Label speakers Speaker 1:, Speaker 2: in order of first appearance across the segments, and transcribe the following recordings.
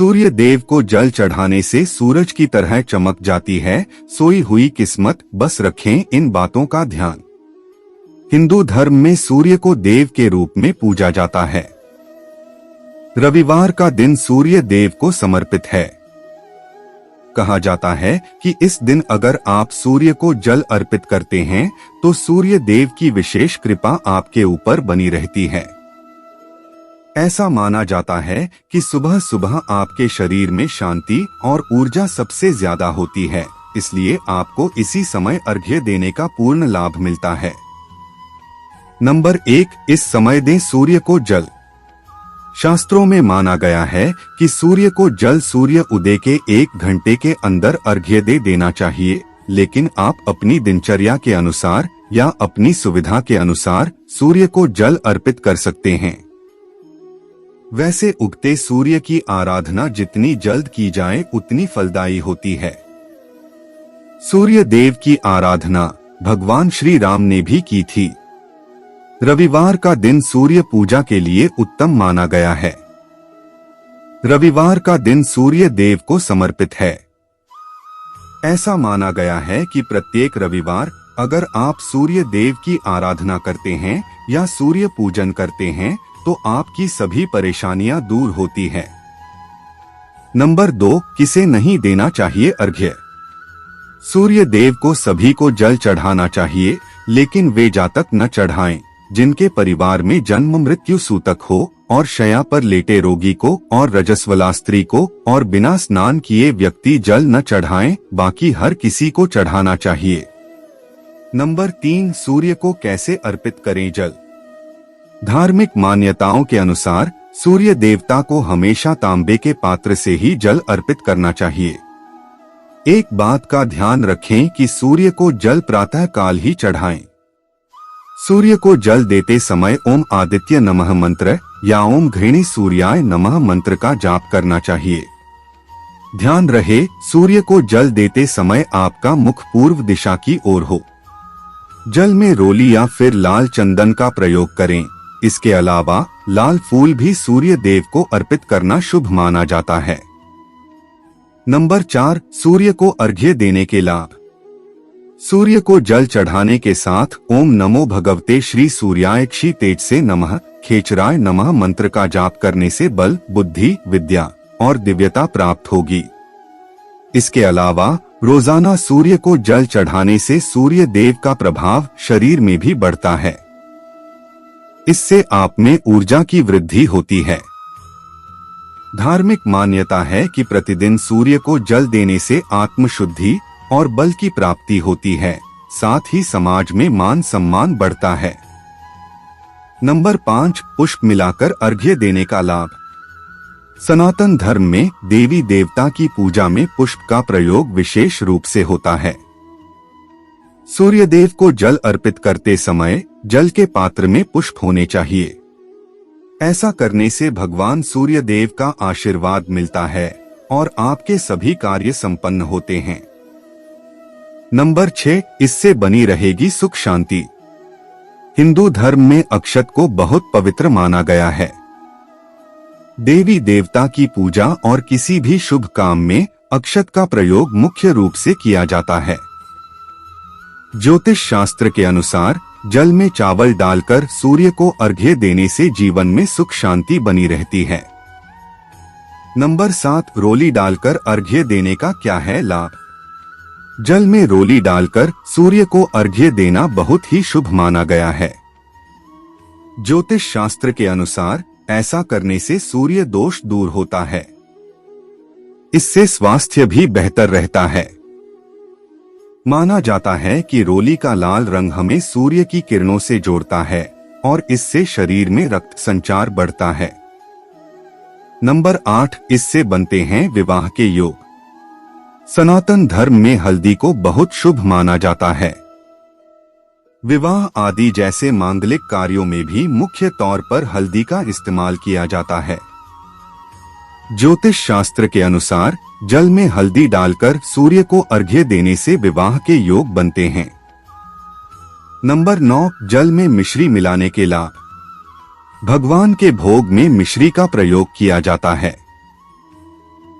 Speaker 1: सूर्य देव को जल चढ़ाने से सूरज की तरह चमक जाती है। सोई हुई किस्मत, बस रखें इन बातों का ध्यान। हिंदू धर्म में सूर्य को देव के रूप में पूजा जाता है। रविवार का दिन सूर्य देव को समर्पित है। कहा जाता है कि इस दिन अगर आप सूर्य को जल अर्पित करते हैं तो सूर्य देव की विशेष कृपा आपके ऊपर बनी रहती है। ऐसा माना जाता है कि सुबह सुबह आपके शरीर में शांति और ऊर्जा सबसे ज्यादा होती है, इसलिए आपको इसी समय अर्घ्य देने का पूर्ण लाभ मिलता है। नंबर 1, इस समय दें सूर्य को जल। शास्त्रों में माना गया है कि सूर्य को जल सूर्य उदय के 1 घंटे के अंदर अर्घ्य दे देना चाहिए, लेकिन आप अपनी दिनचर्या के अनुसार या अपनी सुविधा के अनुसार सूर्य को जल अर्पित कर सकते हैं। वैसे उगते सूर्य की आराधना जितनी जल्द की जाए उतनी फलदायी होती है। सूर्य देव की आराधना भगवान श्री राम ने भी की थी। रविवार का दिन सूर्य पूजा के लिए उत्तम माना गया है। रविवार का दिन सूर्य देव को समर्पित है। ऐसा माना गया है कि प्रत्येक रविवार अगर आप सूर्य देव की आराधना करते हैं या सूर्य पूजन करते हैं तो आपकी सभी परेशानियां दूर होती हैं। नंबर 2, किसे नहीं देना चाहिए अर्घ्य। सूर्य देव को सभी को जल चढ़ाना चाहिए, लेकिन वे जातक न चढ़ाएं जिनके परिवार में जन्म मृत्यु सूतक हो और शया पर लेटे रोगी को और रजस्वला स्त्री को और बिना स्नान किए व्यक्ति जल न चढ़ाएं, बाकी हर किसी को चढ़ाना चाहिए। नंबर 3, सूर्य को कैसे अर्पित करें जल। धार्मिक मान्यताओं के अनुसार सूर्य देवता को हमेशा तांबे के पात्र से ही जल अर्पित करना चाहिए। एक बात का ध्यान रखें कि सूर्य को जल प्रातः काल ही चढ़ाएं। सूर्य को जल देते समय ओम आदित्य नमः मंत्र या ओम घृणी सूर्याय नमः मंत्र का जाप करना चाहिए। ध्यान रहे सूर्य को जल देते समय आपका मुख पूर्व दिशा की ओर हो। जल में रोली या फिर लाल चंदन का प्रयोग करें। इसके अलावा लाल फूल भी सूर्य देव को अर्पित करना शुभ माना जाता है। नंबर 4, सूर्य को अर्घ्य देने के लाभ। सूर्य को जल चढ़ाने के साथ ओम नमो भगवते श्री सूर्याय क्षि तेज से नमः खेचराय नमः मंत्र का जाप करने से बल, बुद्धि, विद्या और दिव्यता प्राप्त होगी। इसके अलावा रोजाना सूर्य को जल चढ़ाने से सूर्य देव का प्रभाव शरीर में भी बढ़ता है। इससे आप में ऊर्जा की वृद्धि होती है। धार्मिक मान्यता है कि प्रतिदिन सूर्य को जल देने से आत्मशुद्धि और बल की प्राप्ति होती है, साथ ही समाज में मान सम्मान बढ़ता है। नंबर 5, पुष्प मिलाकर अर्घ्य देने का लाभ। सनातन धर्म में देवी देवता की पूजा में पुष्प का प्रयोग विशेष रूप से होता है। सूर्य देव को जल अर्पित करते समय जल के पात्र में पुष्प होने चाहिए। ऐसा करने से भगवान सूर्य देव का आशीर्वाद मिलता है और आपके सभी कार्य संपन्न होते हैं। नंबर 6, इससे बनी रहेगी सुख शांति। हिंदू धर्म में अक्षत को बहुत पवित्र माना गया है। देवी देवता की पूजा और किसी भी शुभ काम में अक्षत का प्रयोग मुख्य रूप से किया जाता है। ज्योतिष शास्त्र के अनुसार जल में चावल डालकर सूर्य को अर्घ्य देने से जीवन में सुख शांति बनी रहती है। नंबर 7, रोली डालकर अर्घ्य देने का क्या है लाभ। जल में रोली डालकर सूर्य को अर्घ्य देना बहुत ही शुभ माना गया है। ज्योतिष शास्त्र के अनुसार ऐसा करने से सूर्य दोष दूर होता है। इससे स्वास्थ्य भी बेहतर रहता है। माना जाता है कि रोली का लाल रंग हमें सूर्य की किरणों से जोड़ता है और इससे शरीर में रक्त संचार बढ़ता है। नंबर 8, इससे बनते हैं विवाह के योग। सनातन धर्म में हल्दी को बहुत शुभ माना जाता है। विवाह आदि जैसे मांगलिक कार्यों में भी मुख्य तौर पर हल्दी का इस्तेमाल किया जाता है। ज्योतिष शास्त्र के अनुसार जल में हल्दी डालकर सूर्य को अर्घ्य देने से विवाह के योग बनते हैं। नंबर 9, जल में मिश्री मिलाने के लाभ। भगवान के भोग में मिश्री का प्रयोग किया जाता है।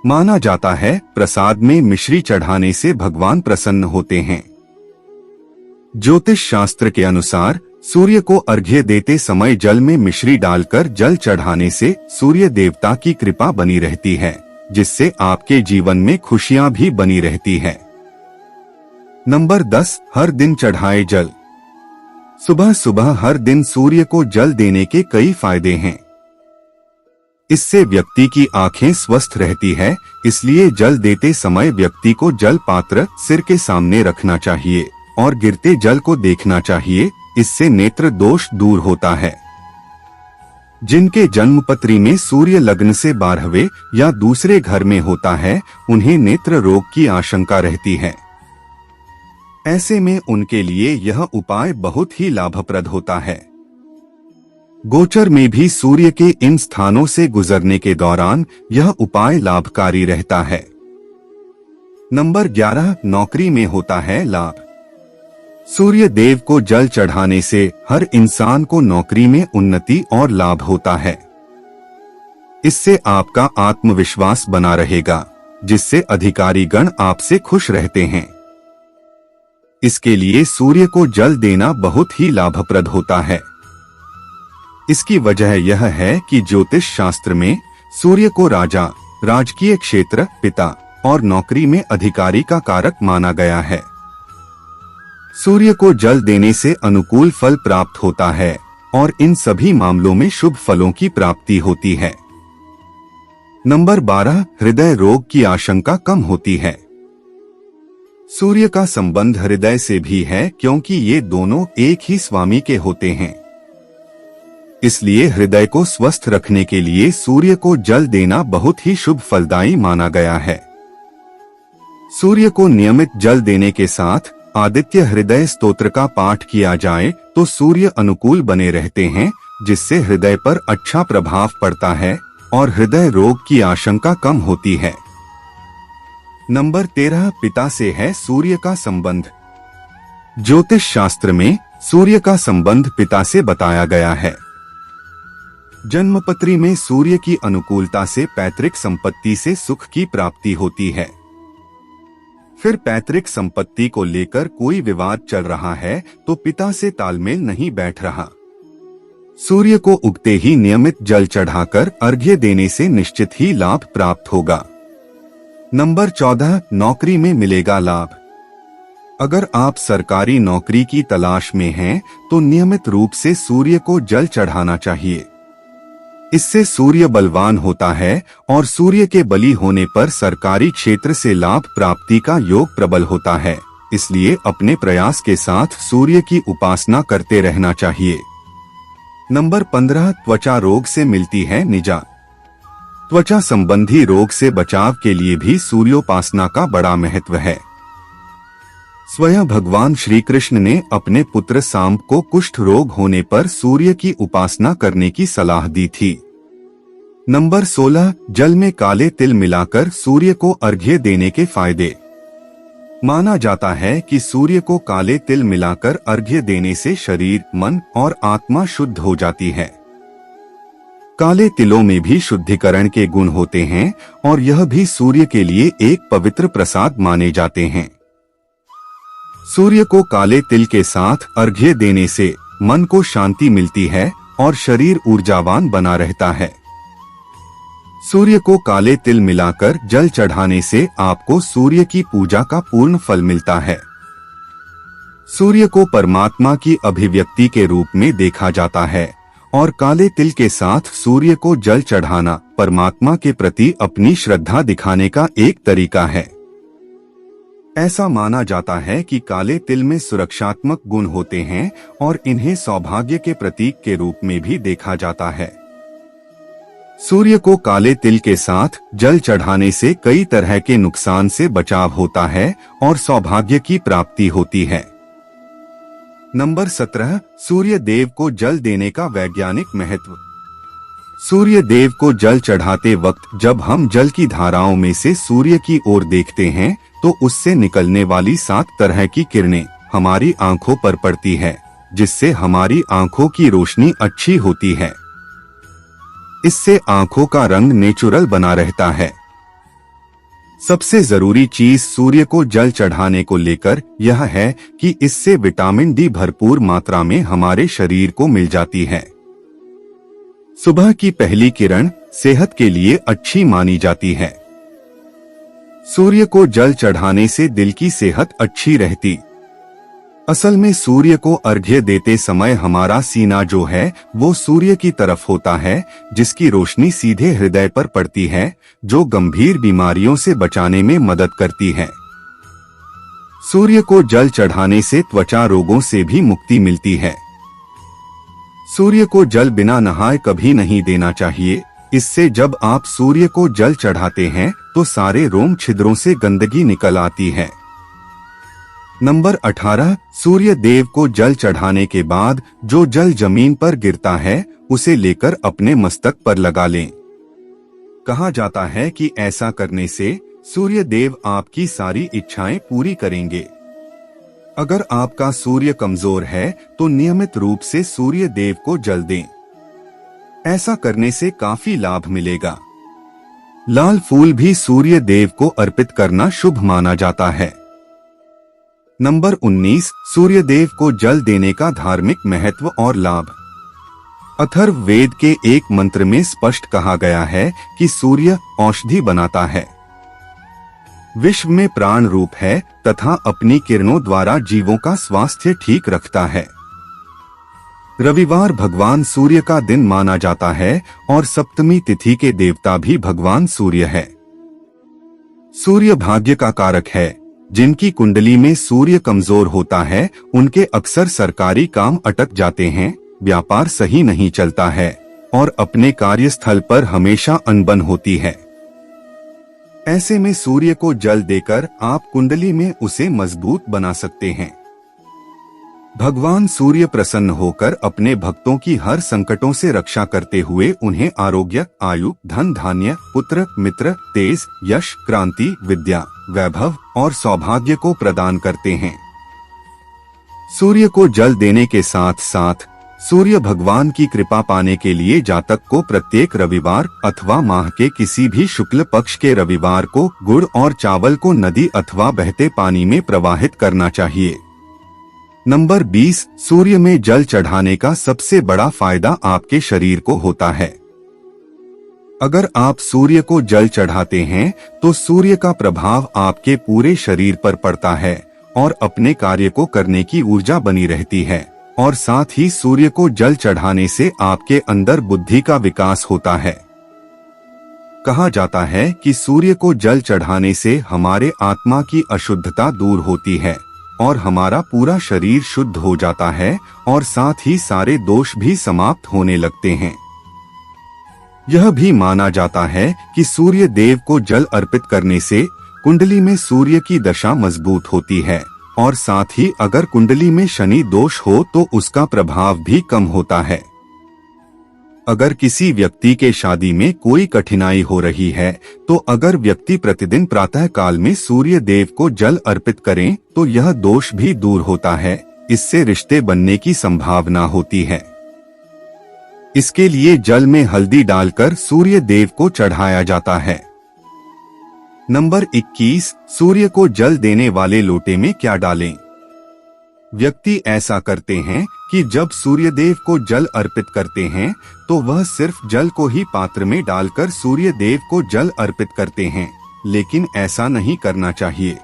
Speaker 1: माना जाता है प्रसाद में मिश्री चढ़ाने से भगवान प्रसन्न होते हैं। ज्योतिष शास्त्र के अनुसार सूर्य को अर्घ्य देते समय जल में मिश्री डालकर जल चढ़ाने से सूर्य देवता की कृपा बनी रहती है, जिससे आपके जीवन में खुशियां भी बनी रहती है। नंबर 10, हर दिन चढ़ाए जल। सुबह सुबह हर दिन सूर्य को जल देने के कई फायदे हैं। इससे व्यक्ति की आंखें स्वस्थ रहती है, इसलिए जल देते समय व्यक्ति को जल पात्र सिर के सामने रखना चाहिए और गिरते जल को देखना चाहिए। इससे नेत्र दोष दूर होता है। जिनके जन्मपत्री में सूर्य लग्न से 12वें या दूसरे घर में होता है, उन्हें नेत्र रोग की आशंका रहती है। ऐसे में उनके लिए यह उपाय बहुत ही लाभप्रद होता है। गोचर में भी सूर्य के इन स्थानों से गुजरने के दौरान यह उपाय लाभकारी रहता है। नंबर 11, नौकरी में होता है लाभ। सूर्य देव को जल चढ़ाने से हर इंसान को नौकरी में उन्नति और लाभ होता है। इससे आपका आत्मविश्वास बना रहेगा, जिससे अधिकारी गण आपसे खुश रहते हैं। इसके लिए सूर्य को जल देना बहुत ही लाभप्रद होता है। इसकी वजह यह है कि ज्योतिष शास्त्र में सूर्य को राजा, राजकीय क्षेत्र, पिता और नौकरी में अधिकारी का कारक माना गया है। सूर्य को जल देने से अनुकूल फल प्राप्त होता है और इन सभी मामलों में शुभ फलों की प्राप्ति होती है। नंबर 12, हृदय रोग की आशंका कम होती है। सूर्य का संबंध हृदय से भी है, क्योंकि ये दोनों एक ही स्वामी के होते हैं। इसलिए हृदय को स्वस्थ रखने के लिए सूर्य को जल देना बहुत ही शुभ फलदायी माना गया है। सूर्य को नियमित जल देने के साथ आदित्य हृदय स्तोत्र का पाठ किया जाए तो सूर्य अनुकूल बने रहते हैं, जिससे हृदय पर अच्छा प्रभाव पड़ता है और हृदय रोग की आशंका कम होती है। नंबर 13, पिता से है सूर्य का संबंध। ज्योतिष शास्त्र में सूर्य का संबंध पिता से बताया गया है। जन्मपत्री में सूर्य की अनुकूलता से पैतृक संपत्ति से सुख की प्राप्ति होती है। फिर पैतृक संपत्ति को लेकर कोई विवाद चल रहा है तो पिता से तालमेल नहीं बैठ रहा। सूर्य को उगते ही नियमित जल चढ़ाकर अर्घ्य देने से निश्चित ही लाभ प्राप्त होगा। नंबर 14, नौकरी में मिलेगा लाभ। अगर आप सरकारी नौकरी की तलाश में हैं तो नियमित रूप से सूर्य को जल चढ़ाना चाहिए। इससे सूर्य बलवान होता है और सूर्य के बली होने पर सरकारी क्षेत्र से लाभ प्राप्ति का योग प्रबल होता है। इसलिए अपने प्रयास के साथ सूर्य की उपासना करते रहना चाहिए। नंबर 15, त्वचा रोग से मिलती है निजात। त्वचा संबंधी रोग से बचाव के लिए भी सूर्योपासना का बड़ा महत्व है। स्वयं भगवान श्री कृष्ण ने अपने पुत्र सांब को कुष्ठ रोग होने पर सूर्य की उपासना करने की सलाह दी थी। नंबर 16, जल में काले तिल मिलाकर सूर्य को अर्घ्य देने के फायदे। माना जाता है कि सूर्य को काले तिल मिलाकर अर्घ्य देने से शरीर, मन और आत्मा शुद्ध हो जाती है। काले तिलों में भी शुद्धिकरण के गुण होते हैं और यह भी सूर्य के लिए एक पवित्र प्रसाद माने जाते हैं। सूर्य को काले तिल के साथ अर्घ्य देने से मन को शांति मिलती है और शरीर ऊर्जावान बना रहता है। सूर्य को काले तिल मिलाकर जल चढ़ाने से आपको सूर्य की पूजा का पूर्ण फल मिलता है। सूर्य को परमात्मा की अभिव्यक्ति के रूप में देखा जाता है और काले तिल के साथ सूर्य को जल चढ़ाना परमात्मा के प्रति अपनी श्रद्धा दिखाने का एक तरीका है। ऐसा माना जाता है कि काले तिल में सुरक्षात्मक गुण होते हैं और इन्हें सौभाग्य के प्रतीक के रूप में भी देखा जाता है। सूर्य को काले तिल के साथ जल चढ़ाने से कई तरह के नुकसान से बचाव होता है और सौभाग्य की प्राप्ति होती है। नंबर 17, सूर्य देव को जल देने का वैज्ञानिक महत्व। सूर्य देव को जल चढ़ाते वक्त जब हम जल की धाराओं में से सूर्य की ओर देखते हैं तो उससे निकलने वाली 7 तरह की किरणें हमारी आंखों पर पड़ती है, जिससे हमारी आंखों की रोशनी अच्छी होती है। इससे आंखों का रंग नेचुरल बना रहता है। सबसे जरूरी चीज सूर्य को जल चढ़ाने को लेकर यह है कि इससे विटामिन डी भरपूर मात्रा में हमारे शरीर को मिल जाती है। सुबह की पहली किरण सेहत के लिए अच्छी मानी जाती है। सूर्य को जल चढ़ाने से दिल की सेहत अच्छी रहती। असल में सूर्य को अर्घ्य देते समय हमारा सीना जो है वो सूर्य की तरफ होता है, जिसकी रोशनी सीधे हृदय पर पड़ती है, जो गंभीर बीमारियों से बचाने में मदद करती है। सूर्य को जल चढ़ाने से त्वचा रोगों से भी मुक्ति मिलती है। सूर्य को जल बिना नहाए कभी नहीं देना चाहिए। इससे जब आप सूर्य को जल चढ़ाते हैं तो सारे रोम छिद्रों से गंदगी निकल आती है। नंबर 18, सूर्य देव को जल चढ़ाने के बाद जो जल जमीन पर गिरता है उसे लेकर अपने मस्तक पर लगा लें। कहा जाता है कि ऐसा करने से सूर्य देव आपकी सारी इच्छाएं पूरी करेंगे। अगर आपका सूर्य कमजोर है तो नियमित रूप से सूर्य देव को जल दें। ऐसा करने से काफी लाभ मिलेगा। लाल फूल भी सूर्य देव को अर्पित करना शुभ माना जाता है। नंबर 19, सूर्य देव को जल देने का धार्मिक महत्व और लाभ। अथर्व वेद के एक मंत्र में स्पष्ट कहा गया है कि सूर्य औषधि बनाता है, विश्व में प्राण रूप है तथा अपनी किरणों द्वारा जीवों का स्वास्थ्य ठीक रखता है। रविवार भगवान सूर्य का दिन माना जाता है और सप्तमी तिथि के देवता भी भगवान सूर्य है। सूर्य भाग्य का कारक है। जिनकी कुंडली में सूर्य कमजोर होता है उनके अक्सर सरकारी काम अटक जाते हैं, व्यापार सही नहीं चलता है और अपने कार्यस्थल पर हमेशा अनबन होती है। ऐसे में सूर्य को जल देकर आप कुंडली में उसे मजबूत बना सकते हैं। भगवान सूर्य प्रसन्न होकर अपने भक्तों की हर संकटों से रक्षा करते हुए उन्हें आरोग्य, आयु, धन धान्य, पुत्र, मित्र, तेज, यश, क्रांति, विद्या, वैभव और सौभाग्य को प्रदान करते हैं। सूर्य को जल देने के साथ साथ सूर्य भगवान की कृपा पाने के लिए जातक को प्रत्येक रविवार अथवा माह के किसी भी शुक्ल पक्ष के रविवार को गुड़ और चावल को नदी अथवा बहते पानी में प्रवाहित करना चाहिए। नंबर 20, सूर्य में जल चढ़ाने का सबसे बड़ा फायदा आपके शरीर को होता है। अगर आप सूर्य को जल चढ़ाते हैं तो सूर्य का प्रभाव आपके पूरे शरीर पर पड़ता है और अपने कार्य को करने की ऊर्जा बनी रहती है और साथ ही सूर्य को जल चढ़ाने से आपके अंदर बुद्धि का विकास होता है। कहा जाता है कि सूर्य को जल चढ़ाने से हमारे आत्मा की अशुद्धता दूर होती है और हमारा पूरा शरीर शुद्ध हो जाता है और साथ ही सारे दोष भी समाप्त होने लगते हैं। यह भी माना जाता है कि सूर्य देव को जल अर्पित करने से कुंडली में सूर्य की दशा मजबूत होती है और साथ ही अगर कुंडली में शनि दोष हो तो उसका प्रभाव भी कम होता है। अगर किसी व्यक्ति के शादी में कोई कठिनाई हो रही है तो अगर व्यक्ति प्रतिदिन प्रातः काल में सूर्य देव को जल अर्पित करें तो यह दोष भी दूर होता है। इससे रिश्ते बनने की संभावना होती है। इसके लिए जल में हल्दी डालकर सूर्य देव को चढ़ाया जाता है। नंबर 21, सूर्य को जल देने वाले लोटे में क्या डालें? व्यक्ति ऐसा करते हैं कि जब सूर्य देव को जल अर्पित करते हैं तो वह सिर्फ जल को ही पात्र में डालकर सूर्य देव को जल अर्पित करते हैं, लेकिन ऐसा नहीं करना चाहिए।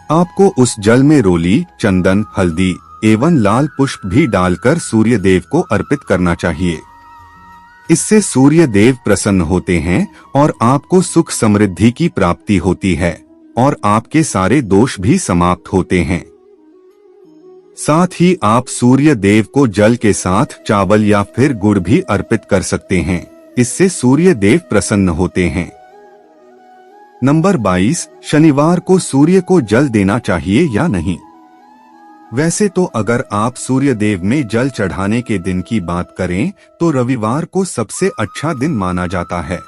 Speaker 1: आपको उस जल में रोली, चंदन, हल्दी एवं लाल पुष्प भी डालकर सूर्य देव को अर्पित करना चाहिए। इससे सूर्य देव प्रसन्न होते हैं और आपको सुख समृद्धि की प्राप्ति होती है और आपके सारे दोष भी समाप्त होते हैं। साथ ही आप सूर्य देव को जल के साथ चावल या फिर गुड़ भी अर्पित कर सकते हैं। इससे सूर्य देव प्रसन्न होते हैं। नंबर 22, शनिवार को सूर्य को जल देना चाहिए या नहीं? वैसे तो अगर आप सूर्य देव में जल चढ़ाने के दिन की बात करें तो रविवार को सबसे अच्छा दिन माना जाता है।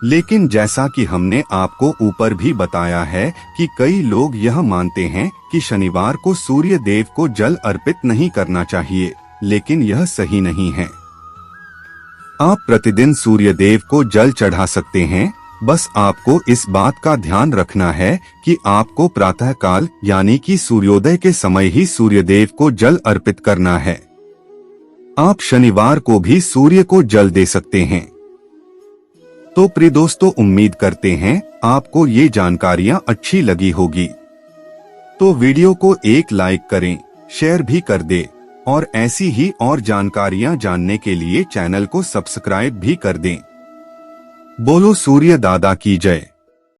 Speaker 1: लेकिन जैसा कि हमने आपको ऊपर भी बताया है कि कई लोग यह मानते हैं कि शनिवार को सूर्य देव को जल अर्पित नहीं करना चाहिए, लेकिन यह सही नहीं है। आप प्रतिदिन सूर्य देव को जल चढ़ा सकते हैं, बस आपको इस बात का ध्यान रखना है कि आपको प्रातःकाल यानी कि सूर्योदय के समय ही सूर्यदेव को जल अर्पित करना है। आप शनिवार को भी सूर्य को जल दे सकते हैं। तो प्रिय दोस्तों, उम्मीद करते हैं आपको ये जानकारियां अच्छी लगी होगी। तो वीडियो को एक लाइक करें, शेयर भी कर दें और ऐसी ही और जानकारियां जानने के लिए चैनल को सब्सक्राइब भी कर दें। बोलो सूर्य दादा की जय।